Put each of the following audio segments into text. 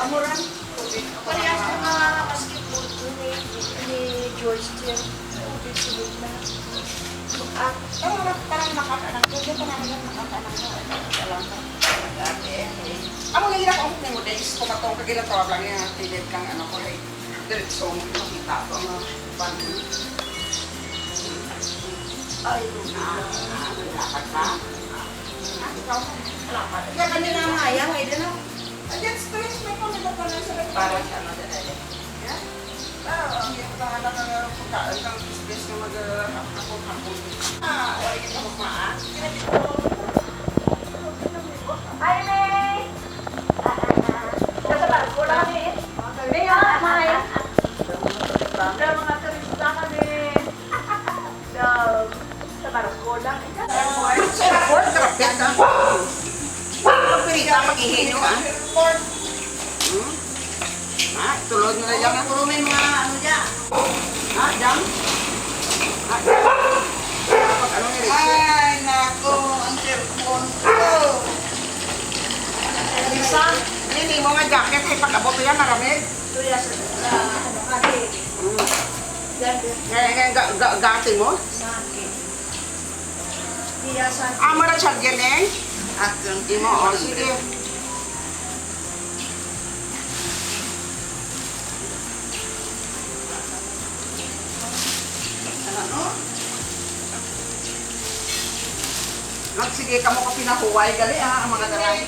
Amuran. Parehas ng mga basketball ni George Tier. Tubig sunod na. At parang makatanang ko. Diyan pa namin yung makatanang ko. Salamat. Amo na gina ko mo days ko matong kagila tawag lang yan tilid kang ano ko like diretso mo makita ko ang pan. Ay, lakad ka? Ikaw, lakad. Kaya kanina nga yan, ay din ako. Ayan, stress may ko nito pa lang sa Para siya madadali. ang yung pangalan ng pagkaan ng stress na mag-hapon-hapon. Wala kita magmaan. Hi, May! Sa barko lang kami. May, hi! Mga turista kami. Sa barko lang. Sa airport, traffic ka. Pagpirita, mag-ihinyo ah. Tulog na lang ang kurumin mga ano dyan. Jam? Jam? Ano nga rin? Ay, nako, ang cellphone ko. Lisa? Hindi mo nga jacket, ay pag-abot yan, maramig. Tuya sa ano kami. Gati mo? Sakit. Tiya sa Amo na siya dyan eh. At hindi mo, o sige. Ano? Sige ka mo ka pinahuway gali ang mga daray.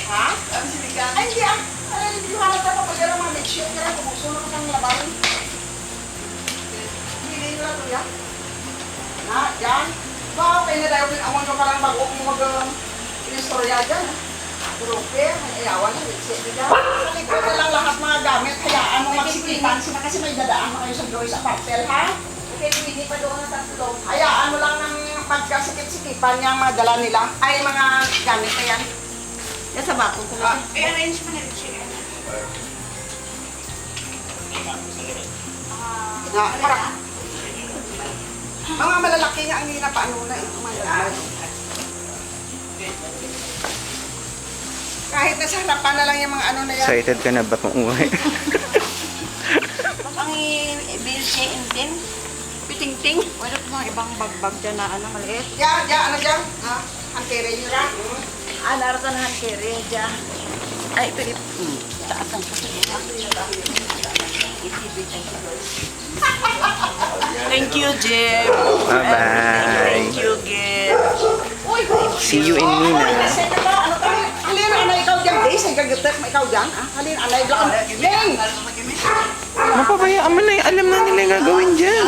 Ha? Sige ka. Ay, hindi ah. Hindi ko halat ako pag mga make-sure ka rin kung gusto ko kang labarin. Hindi nyo lang yan. Na, dyan. Wow, kayo na dahil pinamon ko parang bago kong mag-inistorya dyan. Grupe, may ayawan na, witsit ko dyan. Sa likod na lang lahat mga gamit, hayaan mo magsikipan sila kasi may dadaan mo kayo sa Joyce Apartel, ha? Okay, hindi pa doon ang tatlo. Hayaan mo lang ng pagkasikip-sikipan niya mga dala nila. Ay, mga gamit na yan. Yan sa bako ko. I-arrange mo na rin siya. Para. Mga malalaki nga ang hinapaano na ito. Kahit nasa harapan na lang yung mga ano na yan. Excited ka na ba kung uwi? Ang i-bilse din. Piting-ting. Wala pa mga ibang bagbag dyan na ano maliit. Yan, ano dyan? Antere nyo lang. Narata na kere dyan. Ay, pero taas ang kasalanan. Thank you, Jim. Bye-bye. Thank you, Gil. See you in Mina. Ano tayo? Halin, anay ikaw dyan, Days. Ay gagatek, ikaw dyan. Halin, anay blanc. Ding! Mapabayaan mo na yung alam na nila yung gagawin dyan.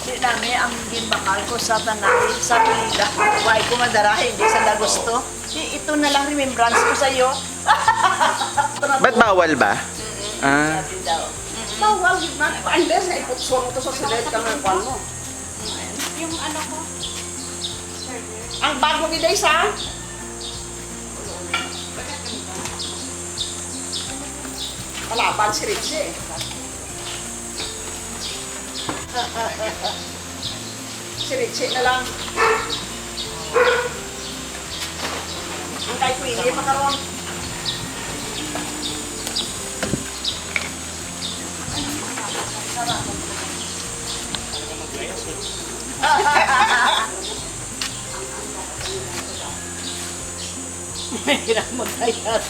Di namin ang ginbakal ko sa tanay, sa pila. Huwag ko madarahin, hindi sa gusto. Ito na lang remembrance ko sa iyo. Ba't bawal ba? Ah, Bawal, man. Unless na iputso mo to sa silet ka ng kwan mo. Yung ano ko. Ang bag mo ni Days, ha? Kalaban si Richie. Si Richie na lang. Ang kay Queenie pa karon. Mahirap magkayat.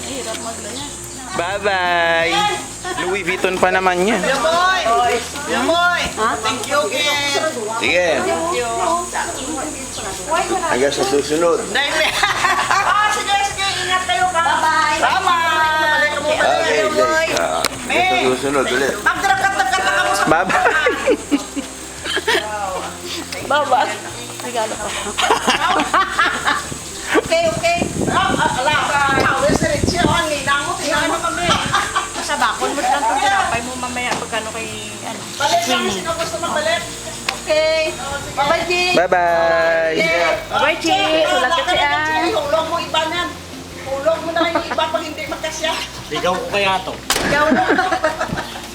Mahirap maglayas. bye-bye. Louis Vuitton pa naman yan. Yamoy! Yamoy! Thank you, Ken! Sige, hanggang sa susunod. Sige, ingat kayo ka! Bye-bye! Tama! Balik mo pa Okay, rin, Yamoy! hanggang sa susunod ulit. Magdarakat-dakat na mo sa Bye-bye. Baba. Regalo ko. Okay. Ala, tawis na rin siya. Ang ninang mo, tingnan mo kami. Sa bakon mo lang itong tinapay mo mamaya pagkano kay ano. Balik lang, sino gusto magbalik? Okay. Bye-bye, G. Bye-bye. Bye, Chi. Ulat ka siya. Hulog mo iba niyan. Hulog mo na lang yung iba pag hindi magka siya. Ligaw ko kaya to. Ikaw mo.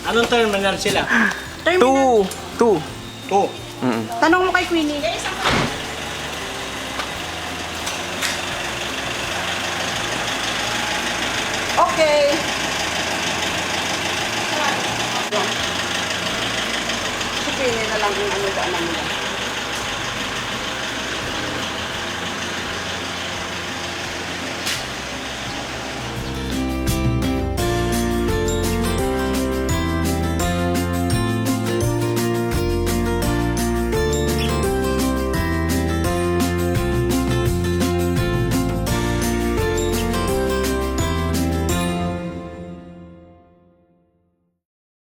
Anong terminal sila? Two. Two. 2. Tanong mo kay Queenie. Okay. Sabihin na lang kung ano daan nila.